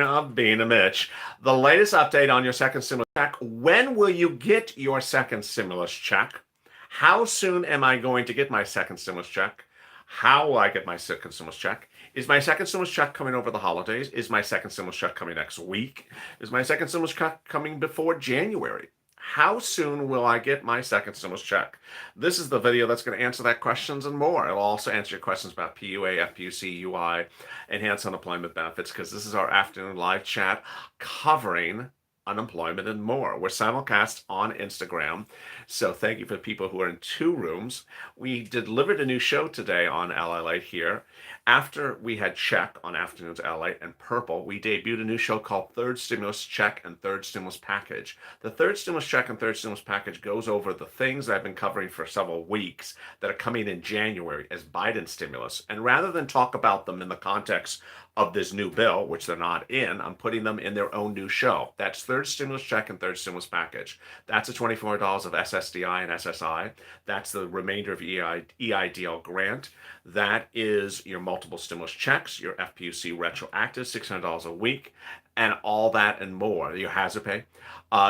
Of being a Mitch. The latest update on your second stimulus check. When will you get your second stimulus check? How soon am I going to get my second stimulus check? How will I get my second stimulus check? Is my second stimulus check coming over the holidays? Is my second stimulus check coming next week? Is my second stimulus check coming before January? How soon will I get my second stimulus check? This is the video that's going to answer that questions and more. It'll also answer your questions about PUA, FPUC, UI, enhanced unemployment benefits, because this is our afternoon live chat covering unemployment and more. We're simulcast on Instagram, so thank you for the people who are in two rooms. We delivered a new show today on Lalate here. After we had Check on Afternoons Lalate and Purple, we debuted a new show called Third Stimulus Check and Third Stimulus Package. The Third Stimulus Check and Third Stimulus Package goes over the things that I've been covering for several weeks that are coming in January as Biden stimulus. And rather than talk about them in the context of this new bill, which they're not in, I'm putting them in their own new show. That's Third Stimulus Check and Third Stimulus Package. That's the $24 of SSDI and SSI. That's the remainder of EIDL grant. That is your multiple stimulus checks, your FPUC retroactive, $600 a week, and all that and more, your hazard pay.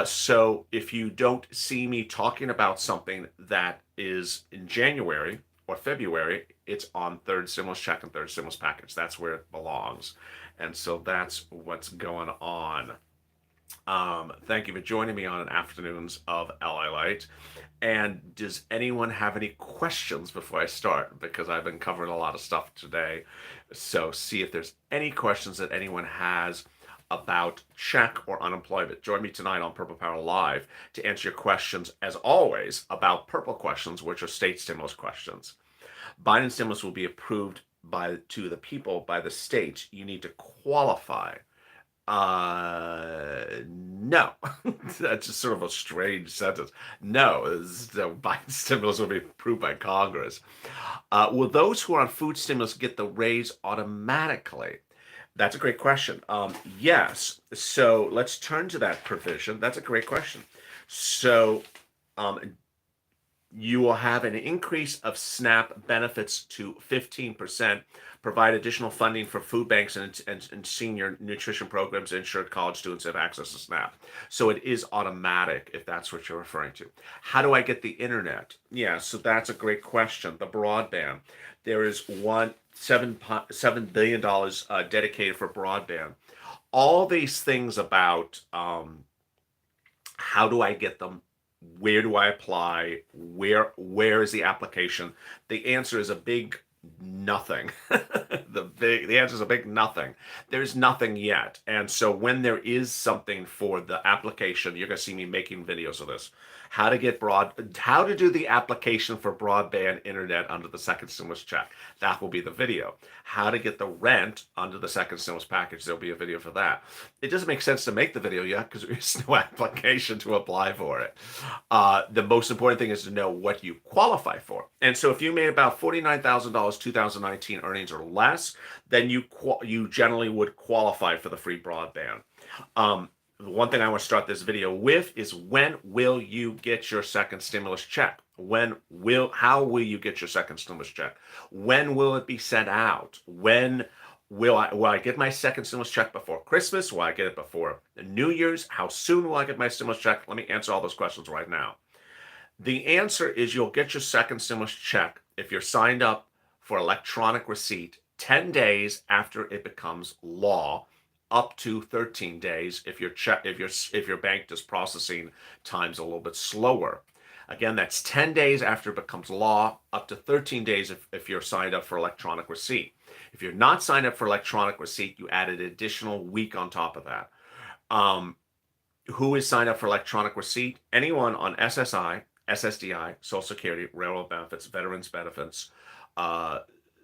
So if you don't see me talking about something that is in January or February, it's on Third Stimulus Check and Third Stimulus Package. That's where it belongs. And so that's what's going on. Thank you for joining me on Afternoons of LA Light. And does anyone have any questions before I start? Because I've been covering a lot of stuff today. So see if there's any questions that anyone has about check or unemployment. Join me tonight on Purple Power Live to answer your questions, as always, about purple questions, which are state stimulus questions. Biden stimulus will be approved to the people by the state. You need to qualify. No. That's just sort of a strange sentence. No, Biden stimulus will be approved by Congress. Will those who are on food stimulus get the raise automatically? That's a great question. Yes. So let's turn to that provision. That's a great question. So you will have an increase of SNAP benefits to 15%, provide additional funding for food banks and senior nutrition programs to ensure college students have access to SNAP. So it is automatic, if that's what you're referring to. How do I get the internet? Yeah, so that's a great question. The broadband. There is $7 billion dedicated for broadband. All these things about how do I get them? Where do I apply? Where is the application? The answer is a big nothing. The answer is a big nothing. There's nothing yet. And so when there is something for the application, you're going to see me making videos of this. How to do the application for broadband internet under the second stimulus check. That will be the video. How to get the rent under the second stimulus package. There'll be a video for that. It doesn't make sense to make the video yet because there's no application to apply for it. The most important thing is to know what you qualify for. And so if you made about $49,000 2019 earnings or less, then you generally would qualify for the free broadband. The one thing I want to start this video with is, when will you get your second stimulus check? How will you get your second stimulus check? When will it be sent out? When will I get my second stimulus check before Christmas? Will I get it before New Year's? How soon will I get my stimulus check? Let me answer all those questions right now. The answer is you'll get your second stimulus check if you're signed up for electronic receipt 10 days after it becomes law, up to 13 days if your bank does processing times a little bit slower. Again, that's 10 days after it becomes law, up to 13 days if you're signed up for electronic receipt. If you're not signed up for electronic receipt, you add an additional week on top of that. Who is signed up for electronic receipt? Anyone on SSI, SSDI, Social Security, railroad benefits, veterans benefits,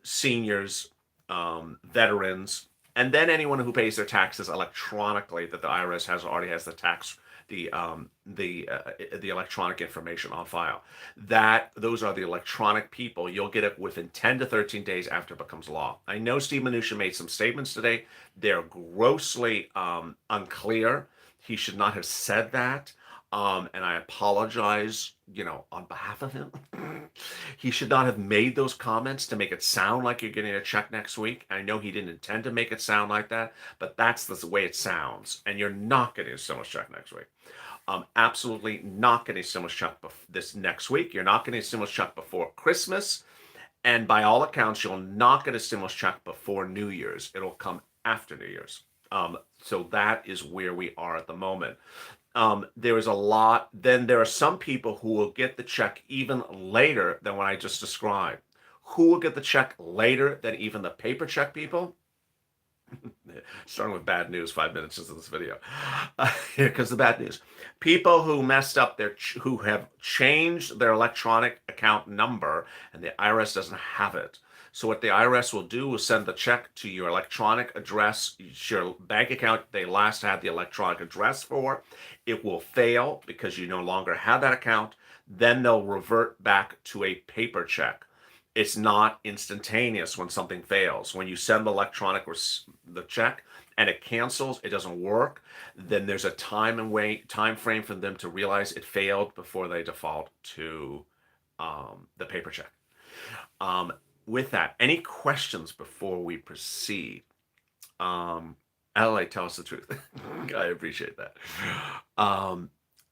seniors, veterans, and then anyone who pays their taxes electronically that the IRS already has the electronic information on file. Those are the electronic people. You'll get it within 10 to 13 days after it becomes law. I know Steve Mnuchin made some statements today. They're grossly unclear. He should not have said that. And I apologize, on behalf of him. He should not have made those comments to make it sound like you're getting a check next week. I know he didn't intend to make it sound like that, but that's the way it sounds. And you're not getting a stimulus check next week. Absolutely not getting a stimulus check this next week. You're not getting a stimulus check before Christmas. And by all accounts, you'll not get a stimulus check before New Year's. It'll come after New Year's. So that is where we are at the moment. There is a lot. Then there are some people who will get the check even later than what I just described. Who will get the check later than even the paper check people? Starting with bad news 5 minutes into this video. Here comes the bad news. People who messed up who have changed their electronic account number and the IRS doesn't have it. So what the IRS will do is send the check to your electronic address, your bank account they last had the electronic address for. It will fail because you no longer have that account. Then they'll revert back to a paper check. It's not instantaneous when something fails. When you send the check and it cancels, it doesn't work, then there's a time frame for them to realize it failed before they default to the paper check. With that, any questions before we proceed? Lalate, tell us the truth. I appreciate that.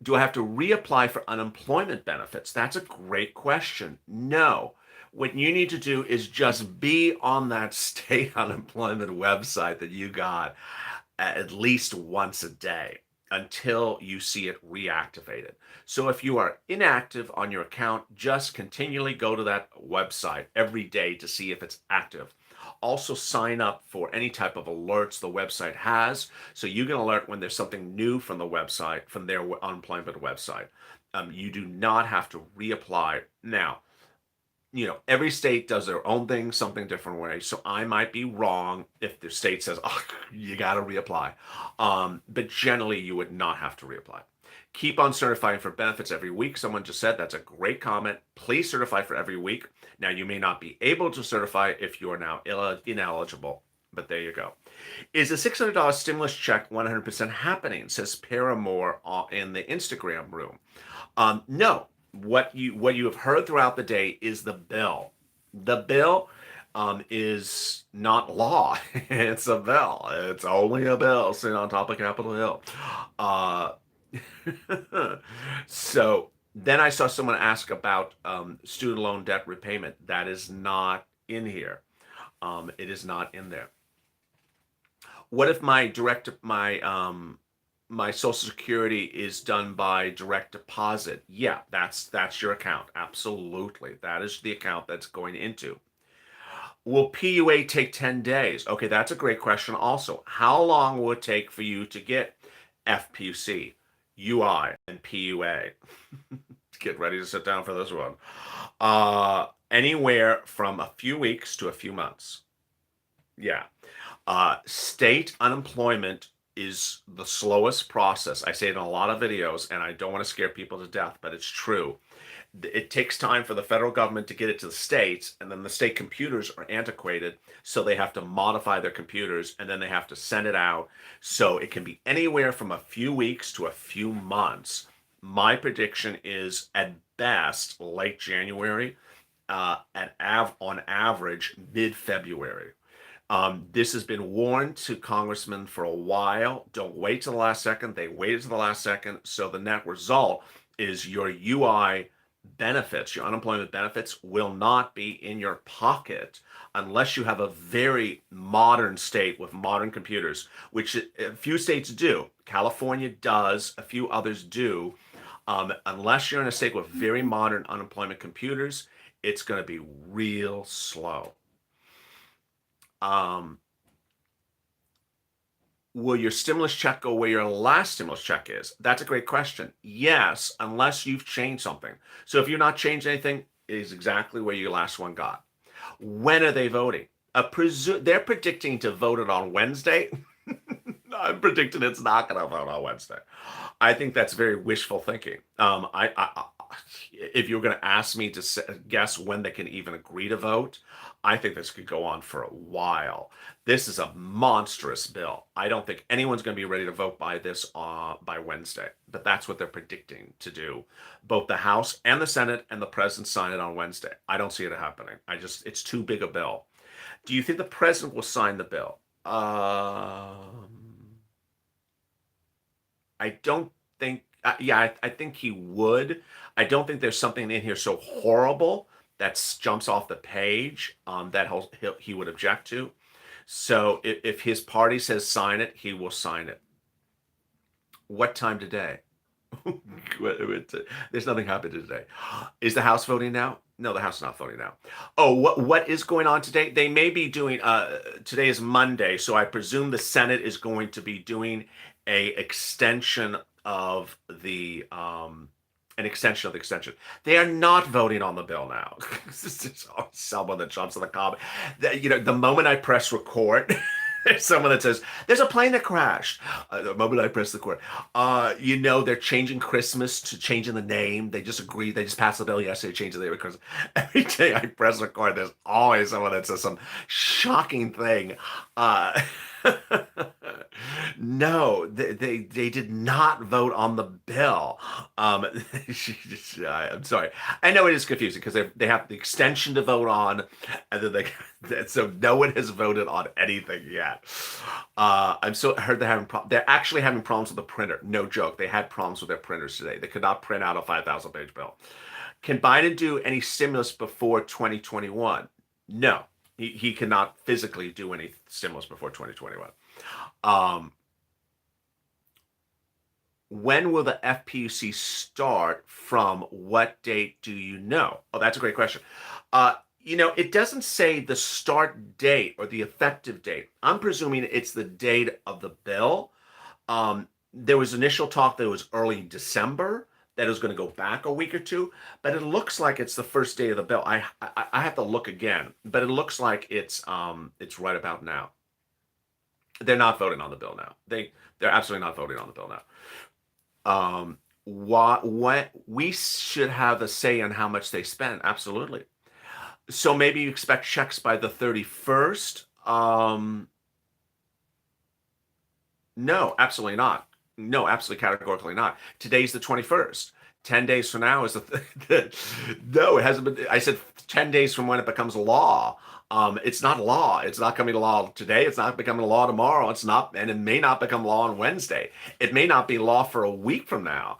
Do I have to reapply for unemployment benefits? That's a great question. No. What you need to do is just be on that state unemployment website that you got at least once a day until you see it reactivated. So if you are inactive on your account, just continually go to that website every day to see if it's active. Also sign up for any type of alerts the website has, so you can alert when there's something new from the website, from their unemployment website. You do not have to reapply. Now, every state does their own thing, something different way. So I might be wrong if the state says, oh, you got to reapply. But generally, you would not have to reapply. Keep on certifying for benefits every week. Someone just said that's a great comment. Please certify for every week. Now, you may not be able to certify if you are now ineligible, but there you go. Is a $600 stimulus check 100% happening? Says Paramore in the Instagram room. No. What you have heard throughout the day is the bill. The bill is not law. It's a bill. It's only a bill sitting on top of Capitol Hill. So then I saw someone ask about student loan debt repayment. That is not in here. It is not in there. What if my my Social Security is done by direct deposit? Yeah, that's your account. Absolutely. That is the account that's going into. Will PUA take 10 days? Okay, that's a great question also. How long will it take for you to get FPUC, UI, and PUA? Get ready to sit down for this one. Anywhere from a few weeks to a few months. Yeah. State unemployment is the slowest process. I say it in a lot of videos, and I don't want to scare people to death, but it's true. It takes time for the federal government to get it to the states, and then the state computers are antiquated, so they have to modify their computers, and then they have to send it out. So it can be anywhere from a few weeks to a few months. My prediction is at best late January, on average mid-February. This has been warned to congressmen for a while. Don't wait till the last second. They waited to the last second. So the net result is your UI benefits, your unemployment benefits, will not be in your pocket unless you have a very modern state with modern computers, which a few states do. California does, a few others do. Unless you're in a state with very modern unemployment computers, it's going to be real slow. Will your stimulus check go where your last stimulus check is? That's a great question. Yes, unless you've changed something. So if you're not changed anything, it is exactly where your last one got. When are they voting? They're predicting to vote it on Wednesday. I'm predicting it's not going to vote on Wednesday. I think that's very wishful thinking. If you're going to ask me to guess when they can even agree to vote, I think this could go on for a while. This is a monstrous bill. I don't think anyone's going to be ready to vote by this by Wednesday, but that's what they're predicting to do. Both the House and the Senate and the president sign it on Wednesday. I don't see it happening. It's too big a bill. Do you think the president will sign the bill? I don't think. Yeah, I think he would. I don't think there's something in here so horrible that jumps off the page that he would object to. So if his party says sign it, he will sign it. What time today? There's nothing happening today. Is the House voting now? No, the House is not voting now. Oh, what is going on today? They may be doing. Today is Monday, so I presume the Senate is going to be doing a extension of the an extension of the extension. They are not voting on the bill now. This is someone that jumps on the comment. The moment I press record. There's someone that says, there's a plane that crashed. The moment I press the record. They're changing Christmas to changing the name. They just agreed. They just passed the bill yesterday, changing the name of Christmas. Every day I press record, there's always someone that says some shocking thing. No, they did not vote on the bill. I'm sorry. I know it is confusing because they have the extension to vote on, and then so no one has voted on anything yet. I heard they're actually having problems with the printer. No joke. They had problems with their printers today. They could not print out a 5,000-page bill. Can Biden do any stimulus before 2021? No. He cannot physically do any stimulus before 2021. When will the FPUC start? From what date do you know? Oh, that's a great question. It doesn't say the start date or the effective date. I'm presuming it's the date of the bill. There was initial talk that it was early December, that it was going to go back a week or two, but it looks like it's the first day of the bill. I have to look again, but it looks like it's right about now. They're not voting on the bill now. They're absolutely not voting on the bill now. What we should have a say on how much they spend. Absolutely. So maybe you expect checks by the 31st. No, absolutely not. No, absolutely categorically not. Today's the 21st. 10 days from now is no, it hasn't been. I said 10 days from when it becomes law. It's not law. It's not coming to law today. It's not becoming law tomorrow. It's not, and it may not become law on Wednesday. It may not be law for a week from now.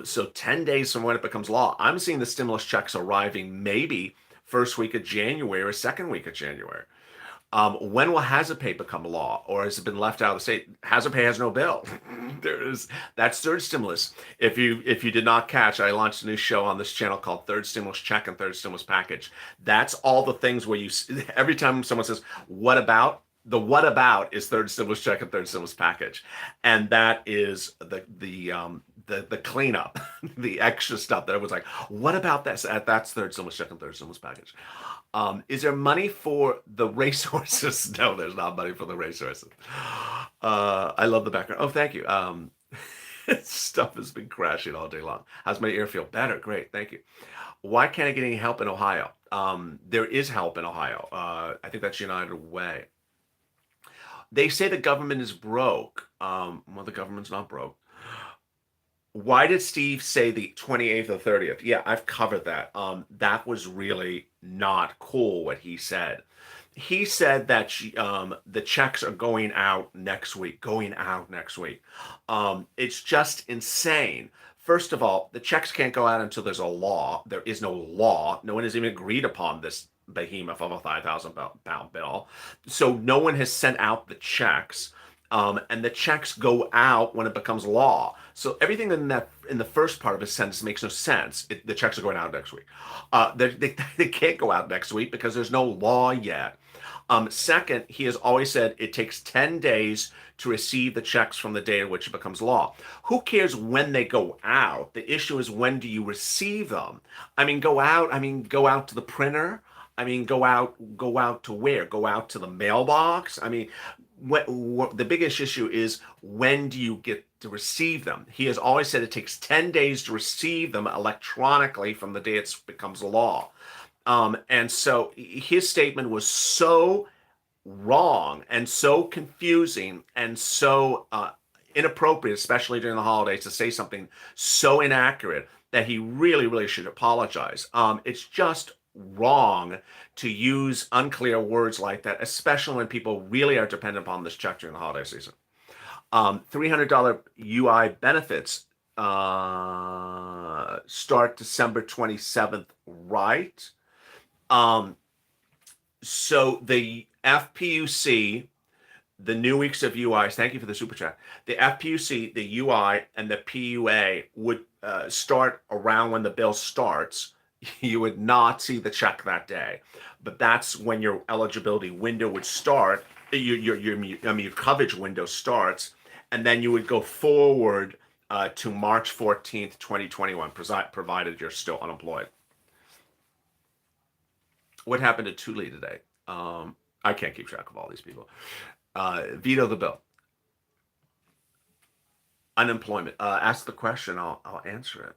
So 10 days from when it becomes law, I'm seeing the stimulus checks arriving maybe first week of January or second week of January. When will hazard pay become law, or has it been left out of the state? Hazard pay has no bill. That's third stimulus. If you did not catch, I launched a new show on this channel called Third Stimulus Check and Third Stimulus Package. That's all the things where every time someone says, what about? The what about is third stimulus check and third stimulus package, and that is the cleanup, the extra stuff that everyone's like, what about this? That's third stimulus check and third stimulus package. Is there money for the racehorses? No, there's not money for the racehorses. I love the background. Oh, thank you. Stuff has been crashing all day long. How's my ear feel? Better. Great. Thank you. Why can't I get any help in Ohio? There is help in Ohio. I think that's United Way. They say the government is broke. Well, the government's not broke. Why did Steve say the 28th or 30th? Yeah, I've covered that. That was really not cool what he said. He said that the checks are going out next week. It's just insane. First of all, the checks can't go out until there's a law. There is no law. No one has even agreed upon this behemoth of a 5,000-pound bill. So no one has sent out the checks. And the checks go out when it becomes law. So everything in the first part of his sentence makes no sense. The checks are going out next week. They can't go out next week because there's no law yet. Second, he has always said it takes 10 days to receive the checks from the day in which it becomes law. Who cares when they go out? The issue is, when do you receive them? Go out to the printer. Go out to where? Go out to the mailbox? the biggest issue is, when do you get to receive them? He has always said it takes 10 days to receive them electronically from the day it becomes law. And so his statement was so wrong and so confusing and so inappropriate, especially during the holidays, to say something so inaccurate, that he really, really should apologize. It's just wrong to use unclear words like that, especially when people really are dependent upon this check during the holiday season. $300 UI benefits start December 27th, right? So the FPUC, the new weeks of UIs, thank you for the super chat. The FPUC, the UI, and the PUA would start around when the bill starts. You would not see the check that day, but that's when your eligibility window would start. Your coverage window starts, and then you would go forward to March 14th, 2021, provided you're still unemployed. What happened to Thule today? I can't keep track of all these people. Veto the bill. Unemployment. Ask the question. I'll answer it.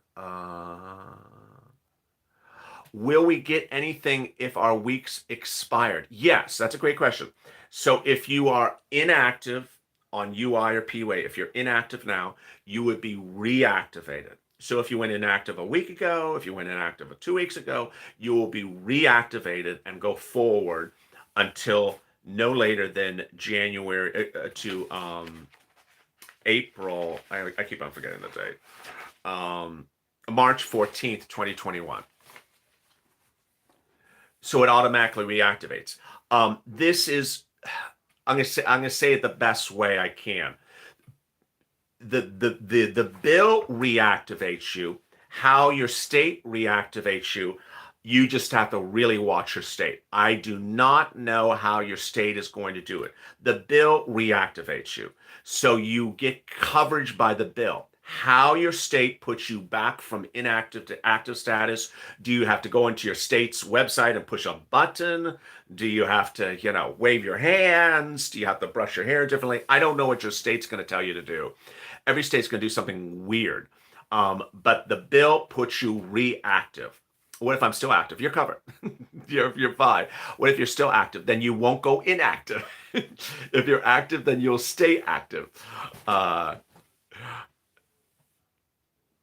Will we get anything if our weeks expired? Yes, that's a great question. So if you are inactive on UI or PUA, if you're inactive now, you would be reactivated. So if you went inactive a week ago, if you went inactive 2 weeks ago, you will be reactivated and go forward until no later than January to April. I keep on forgetting the date. March 14th, 2021. So it automatically reactivates. This is, I'm gonna say it the best way I can. The bill reactivates you. How your state reactivates you, you just have to really watch your state. I do not know how your state is going to do it. The bill reactivates you, so you get coverage by the bill. How your state puts you back from inactive to active status. Do you have to go into your state's website and push a button? Do you have to, wave your hands? Do you have to brush your hair differently? I don't know what your state's going to tell you to do. Every state's going to do something weird. But the bill puts you reactive. What if I'm still active? You're covered. you're fine. What if you're still active? Then you won't go inactive. If you're active, then you'll stay active.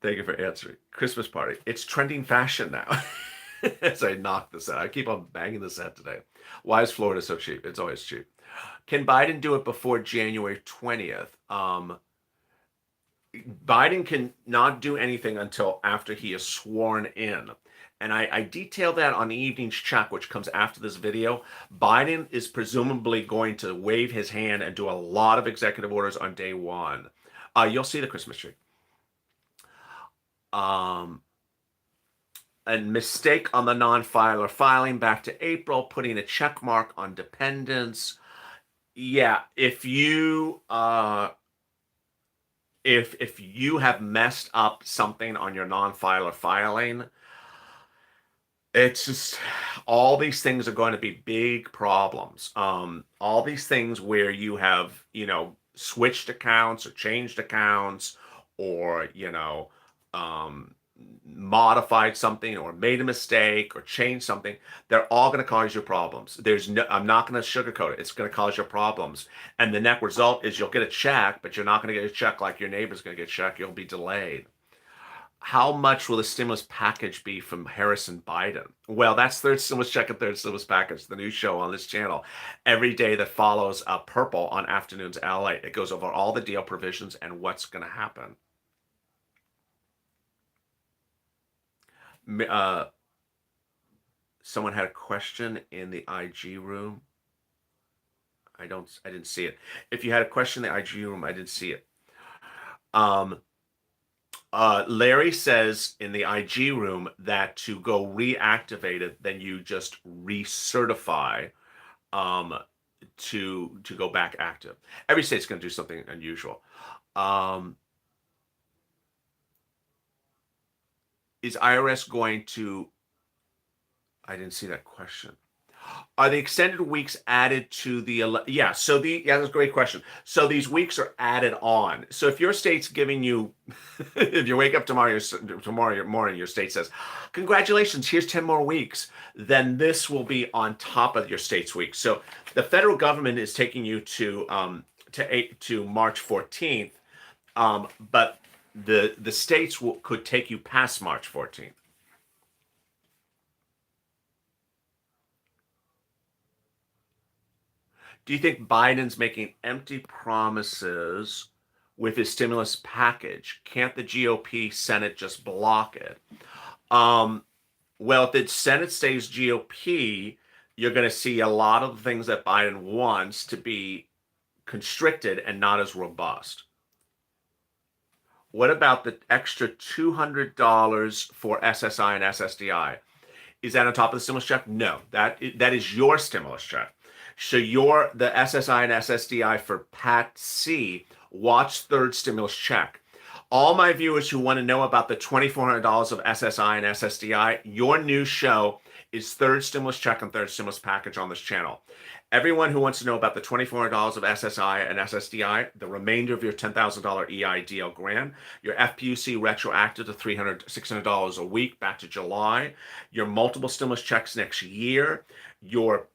Thank you for answering. Christmas party. It's trending fashion now. As I knock this out. I keep on banging this out today. Why is Florida so cheap? It's always cheap. Can Biden do it before January 20th? Biden can not do anything until after he is sworn in. And I detail that on the evening's check, which comes after this video. Biden is presumably going to wave his hand and do a lot of executive orders on day one. You'll see the Christmas tree. And mistake on the non-filer filing back to April, putting a check mark on dependents. Yeah, if you if you have messed up something on your non-filer filing, it's just, all these things are going to be big problems. All these things where you have, switched accounts or changed accounts, or, modified something or made a mistake or changed something, they're all going to cause you problems. I'm not going to sugarcoat it. It's going to cause you problems. And the net result is you'll get a check, but you're not going to get a check like your neighbor's going to get a check. You'll be delayed. How much will the stimulus package be from Harris and Biden? Well, that's Third Stimulus Check and Third Stimulus Package, the new show on this channel. Every day that follows Purple on Afternoons LA. It goes over all the deal provisions and what's going to happen. Someone had a question in the IG room. I didn't see it. If you had a question in the IG room, I didn't see it. Larry says in the IG room that to go reactivate it, then you just recertify to go back active. Every state's going to do something unusual. Is IRS going to? I didn't see that question. Are the extended weeks added to yeah, that's a great question. So these weeks are added on. So if your state's giving you, if you wake up tomorrow morning, your state says, congratulations, here's 10 more weeks, then this will be on top of your state's week. So the federal government is taking you to March 14th, but the states could take you past March 14th. Do you think Biden's making empty promises with his stimulus package? Can't the GOP Senate just block it? Um, well, if the Senate stays GOP, you're going to see a lot of the things that Biden wants to be constricted and not as robust. What about the extra $200 for SSI and SSDI? Is that on top of the stimulus check? No, that is your stimulus check. So the SSI and SSDI for Pat C, watch third stimulus check. All my viewers who want to know about the $2,400 of SSI and SSDI, your new show is third stimulus check and third stimulus package on this channel. Everyone who wants to know about the $2,400 of SSI and SSDI, the remainder of your $10,000 EIDL grant, your FPUC retroactive to $600 a week back to July, your multiple stimulus checks next year, your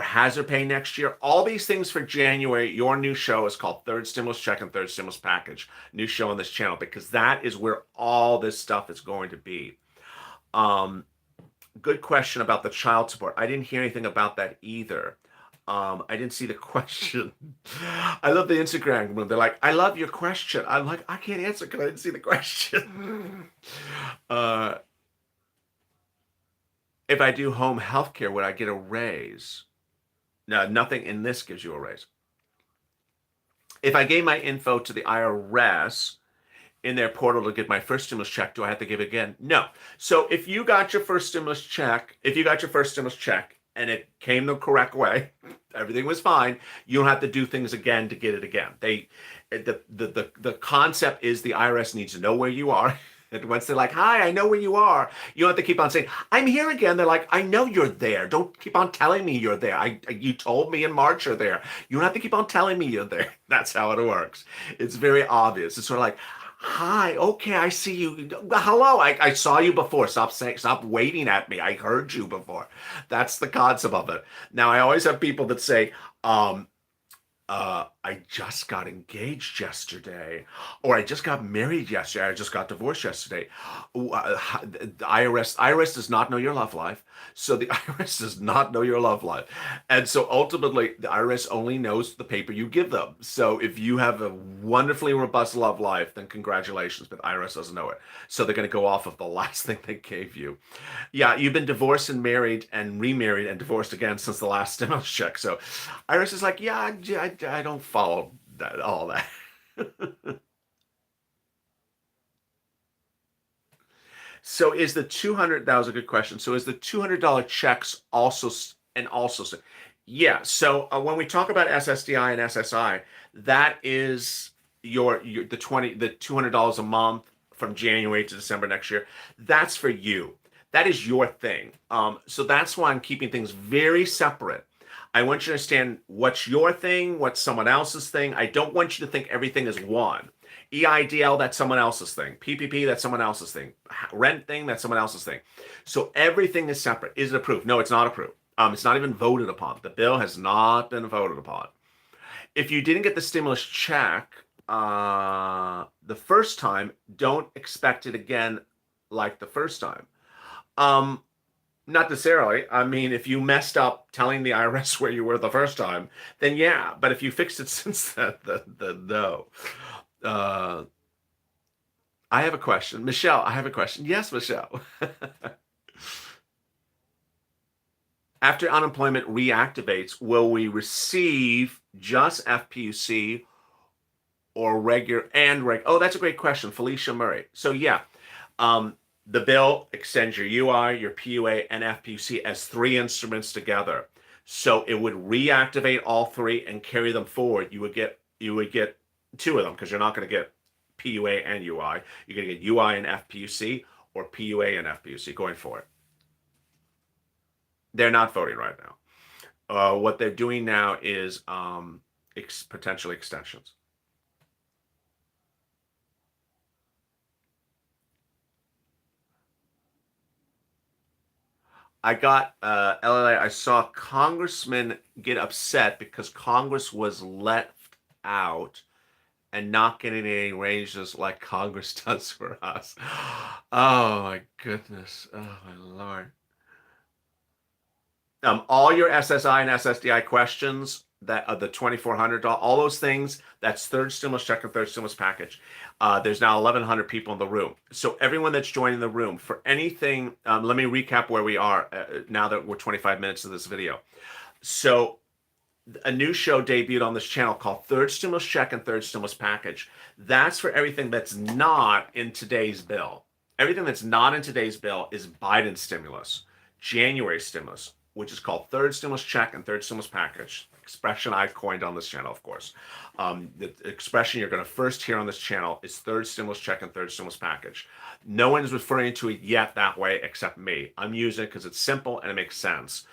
hazard pay next year, all these things for January. Your new show is called Third Stimulus Check and Third Stimulus Package. New show on this channel, because that is where all this stuff is going to be. Good question about the child support. I didn't hear anything about that either. I didn't see the question. I love the Instagram room. They're like, I love your question. I'm like, I can't answer because I didn't see the question. If I do home health care, would I get a raise? No, nothing in this gives you a raise. If I gave my info to the IRS in their portal to get my first stimulus check, do I have to give it again? No. So if you got your first stimulus check, and it came the correct way, everything was fine, you don't have to do things again to get it again. The concept is the IRS needs to know where you are. And once they're like, hi, I know where you are, you don't have to keep on saying, I'm here again. They're like, I know you're there. Don't keep on telling me you're there. You told me in March you're there. You don't have to keep on telling me you're there. That's how it works. It's very obvious. It's sort of like, hi, okay, I see you. Hello, I saw you before. Stop waving at me. I heard you before. That's the concept of it. Now, I always have people that say, I just got engaged yesterday, or I just got married yesterday, I just got divorced yesterday. The IRS does not know your love life. So the IRS does not know your love life. And so ultimately, the IRS only knows the paper you give them. So if you have a wonderfully robust love life, then congratulations, but the IRS doesn't know it. So they're going to go off of the last thing they gave you. Yeah, you've been divorced and married and remarried and divorced again since the last stimulus check. So IRS is like, yeah, I don't follow all that. So is the 200, that was a good question. So is the $200 checks also, yeah. So when we talk about SSDI and SSI, that is the $200 a month from January to December next year. That's for you. That is your thing. So that's why I'm keeping things very separate. I want you to understand what's your thing, what's someone else's thing. I don't want you to think everything is one. EIDL, that's someone else's thing. PPP, that's someone else's thing. Rent thing, that's someone else's thing. So everything is separate. Is it approved? No, it's not approved. It's not even voted upon. The bill has not been voted upon. If you didn't get the stimulus check the first time, don't expect it again like the first time. Not necessarily. I mean, if you messed up telling the IRS where you were the first time, then yeah. But if you fixed it since then, no. I have a question. Michelle, I have a question. Yes, Michelle. After unemployment reactivates, will we receive just FPUC or regular? Oh, that's a great question. Felicia Murray. So yeah. The bill extends your UI, your PUA, and FPUC as three instruments together. So it would reactivate all three and carry them forward. You would get two of them because you're not going to get PUA and UI. You're going to get UI and FPUC or PUA and FPUC going forward. They're not voting right now. What they're doing now is potentially extensions. I got LLA. I saw congressmen get upset because Congress was left out and not getting any raises like Congress does for us. Oh my goodness. Oh my Lord. All your SSI and SSDI questions that are the $2,400, all those things, that's third stimulus check and third stimulus package. There's now 1,100 people in the room. So everyone that's joining the room for anything, let me recap where we are now that we're 25 minutes of this video. So a new show debuted on this channel called Third Stimulus Check and Third Stimulus Package. That's for everything that's not in today's bill. Everything that's not in today's bill is Biden stimulus, January stimulus, which is called Third Stimulus Check and Third Stimulus Package. Expression I coined on this channel, of course. The expression you're going to first hear on this channel is Third Stimulus Check and Third Stimulus Package. No one is referring to it yet that way except me. I'm using it because it's simple and it makes sense.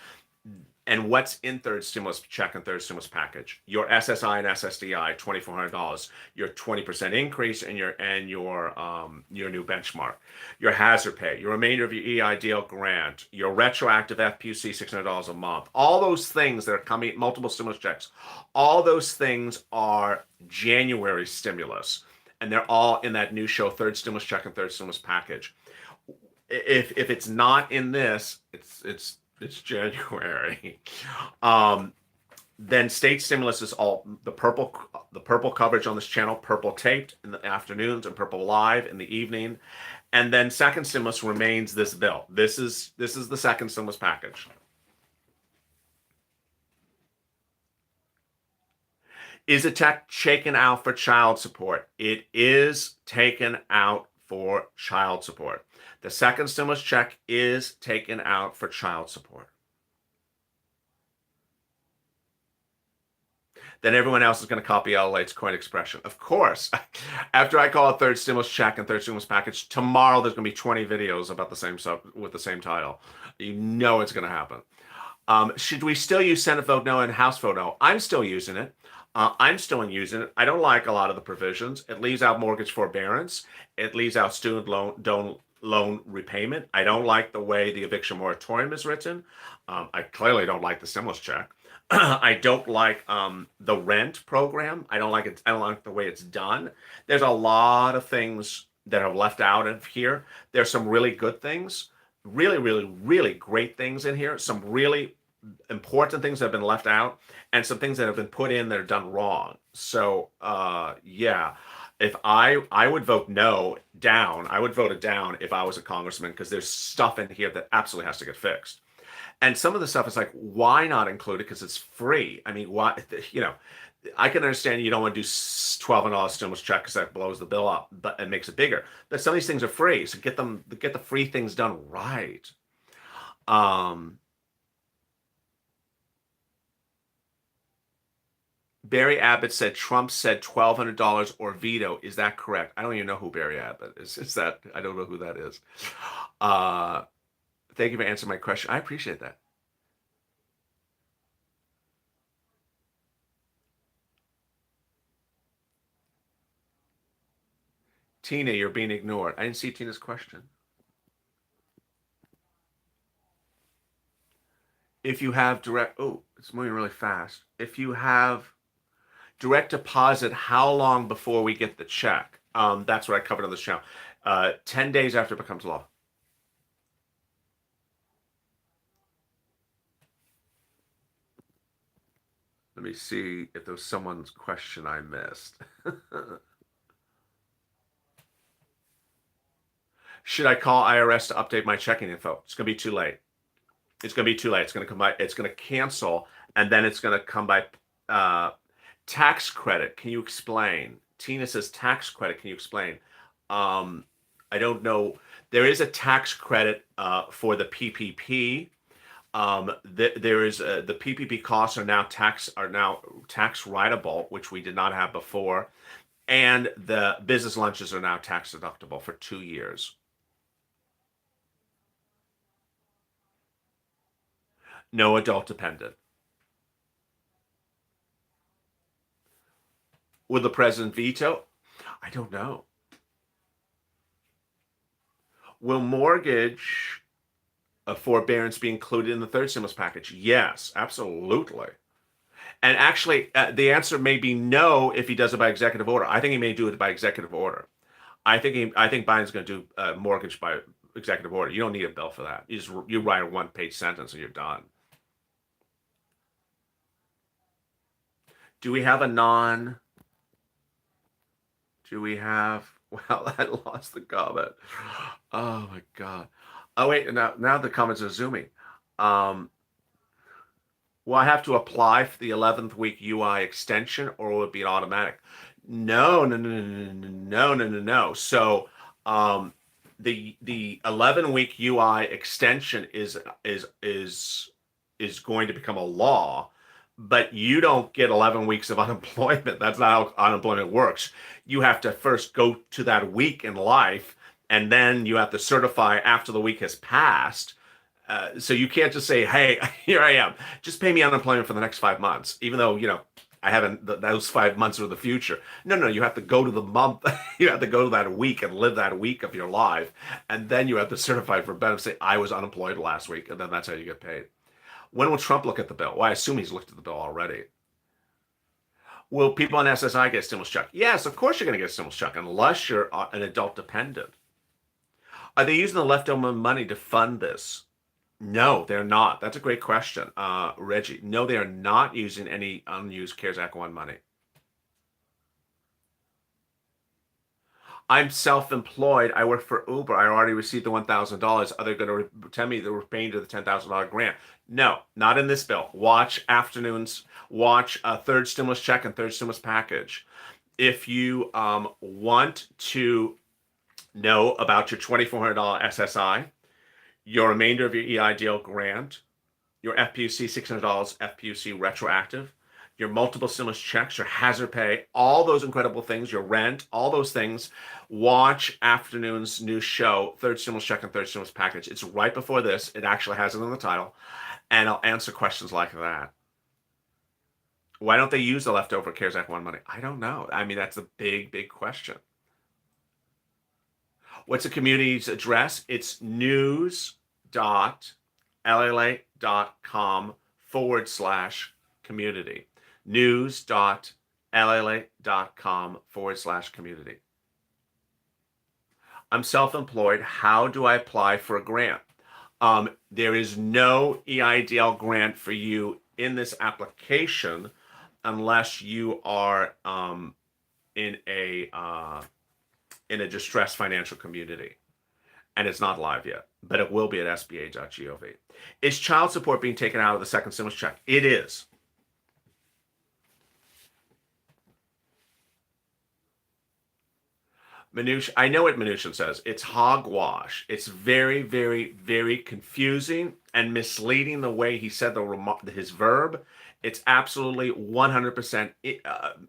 And what's in third stimulus check and third stimulus package? Your SSI and SSDI, $2,400. Your 20% increase and your new benchmark. Your hazard pay. Your remainder of your EIDL grant. Your retroactive FPUC, $600 a month. All those things that are coming, multiple stimulus checks. All those things are January stimulus, and they're all in that new show, third stimulus check and third stimulus package. If it's not in this, it's January. Then state stimulus is all the purple coverage on this channel, purple taped in the afternoons and purple live in the evening. And then second stimulus remains this bill. This is the second stimulus package. Is a check taken out for child support? It is taken out for child support. The second stimulus check is taken out for child support. Then everyone else is going to copy Lalate's coin expression. Of course, after I call a third stimulus check and third stimulus package, tomorrow there's going to be 20 videos about the same sub with the same title. You know it's going to happen. Should we still use Senate vote no and House vote no? I'm still using it. I'm still using it. I don't like a lot of the provisions. It leaves out mortgage forbearance. It leaves out student loan repayment. I don't like the way the eviction moratorium is written. I clearly don't like the stimulus check. I don't like the rent program. I don't like it. I don't like the way it's done. There's a lot of things that are left out of here. There's some really good things, really, really, really great things in here. Some really important things that have been left out, and some things that have been put in that are done wrong. So yeah, if I would vote no down, I would vote it down if I was a congressman, because there's stuff in here that absolutely has to get fixed. And some of the stuff is like, why not include it? Because it's free. I mean, why, I can understand you don't want to do $1,200 stimulus check because that blows the bill up, but it makes it bigger. But some of these things are free, so get the free things done right. Barry Abbott said Trump said $1,200 or veto. Is that correct? I don't even know who Barry Abbott is. Is that, I don't know who that is. Thank you for answering my question. I appreciate that. Tina, you're being ignored. I didn't see Tina's question. If you have direct, oh, it's moving really fast. If you have direct deposit, how long before we get the check? That's what I covered on this channel. 10 days after it becomes law. Let me see if there was someone's question I missed. Should I call IRS to update my checking info? It's going to be too late. It's going to be too late. It's going to come by, it's going to cancel, and then it's going to come by tax credit. Can you explain? Tina says tax credit. Can you explain? I don't know. There is a tax credit for the PPP. There is the PPP costs are now tax writable, which we did not have before, and the business lunches are now tax deductible for 2 years. No adult dependent. Will the president veto? I don't know. Will mortgage forbearance be included in the third stimulus package? Yes, absolutely. And actually, the answer may be no if he does it by executive order. I think he may do it by executive order. I think Biden's going to do mortgage by executive order. You don't need a bill for that. You write a one-page sentence and you're done. Do we have a non? Do we have? Well, I lost the comment. Oh my God. Oh wait, now the comments are zooming. Um, will I have to apply for the 11th week UI extension, or will it be an automatic? No, no, no, no, no, no, no, no, no. So, um, the 11-week UI extension is going to become a law, but you don't get 11 weeks of unemployment. That's not how unemployment works. You have to first go to that week in life, and then you have to certify after the week has passed. So you can't just say, "Hey, here I am. Just pay me unemployment for the next 5 months," even though I haven't. Those 5 months are the future. No, no, you have to go to the month. You have to go to that week and live that week of your life, and then you have to certify for benefits. Say, "I was unemployed last week," and then that's how you get paid. When will Trump look at the bill? Well, I assume he's looked at the bill already. Will people on SSI get a stimulus check? Yes, of course you're going to get a stimulus check unless you're an adult dependent. Are they using the leftover money to fund this? No, they're not. That's a great question, Reggie. No, they are not using any unused CARES Act 1 money. I'm self-employed. I work for Uber. I already received the $1,000. Are they going to tell me the remainder of the $10,000 grant? No, not in this bill. Watch afternoons. Watch a third stimulus check and third stimulus package. If you want to know about your $2,400 SSI, your remainder of your EIDL grant, your FPUC $600 FPUC retroactive, your multiple stimulus checks, your hazard pay, all those incredible things, your rent, all those things. Watch afternoon's new show, Third Stimulus Check and Third Stimulus Package. It's right before this. It actually has it in the title. And I'll answer questions like that. Why don't they use the leftover CARES Act 1 money? I don't know. I mean, that's a big, big question. What's the community's address? It's news.lalate.com/community. News.lalate.com/community. I'm self-employed. How do I apply for a grant? There is no EIDL grant for you in this application unless you are in a distressed financial community, and it's not live yet, but it will be at sba.gov. Is child support being taken out of the second stimulus check? It is. Manouche, I know what Mnuchin says. It's hogwash. It's very, very, very confusing and misleading the way he said his verb. It's absolutely 100%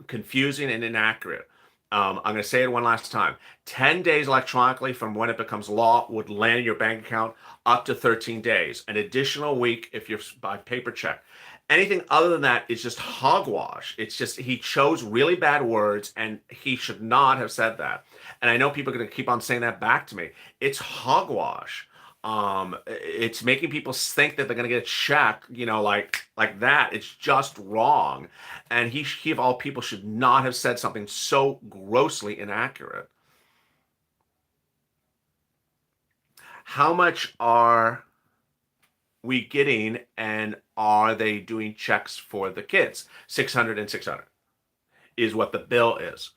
confusing and inaccurate. I'm going to say it one last time. 10 days electronically from when it becomes law would land in your bank account, up to 13 days. An additional week if you're by paper check. Anything other than that is just hogwash. It's just he chose really bad words and he should not have said that. And I know people are going to keep on saying that back to me. It's hogwash. It's making people think that they're going to get a check, like that. It's just wrong. And he of all people should not have said something so grossly inaccurate. How much are we getting, and are they doing checks for the kids? 600 and 600 is what the bill is.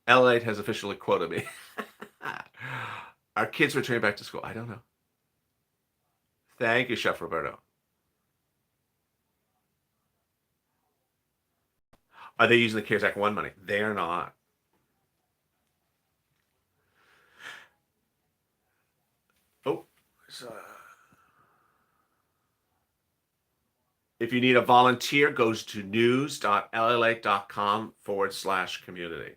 Lalate has officially quoted me. Our kids returning back to school. I don't know. Thank you, Chef Roberto. Are they using the CARES Act 1 money? They are not. Oh, if you need a volunteer, goes to news.lalate.com/community.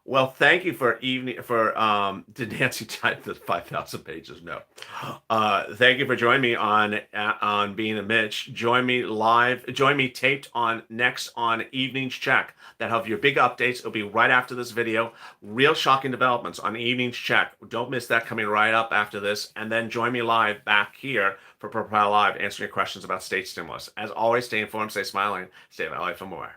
Well, thank you for did Nancy type the 5,000 pages? No. Thank you for joining me on Being a Mitch. Join me live, join me taped on next on Evening's Check. That have your big updates. It'll be right after this video. Real shocking developments on Evening's Check. Don't miss that coming right up after this. And then join me live back here for Propel Live, answering your questions about state stimulus. As always, stay informed, stay smiling, stay Valley for more.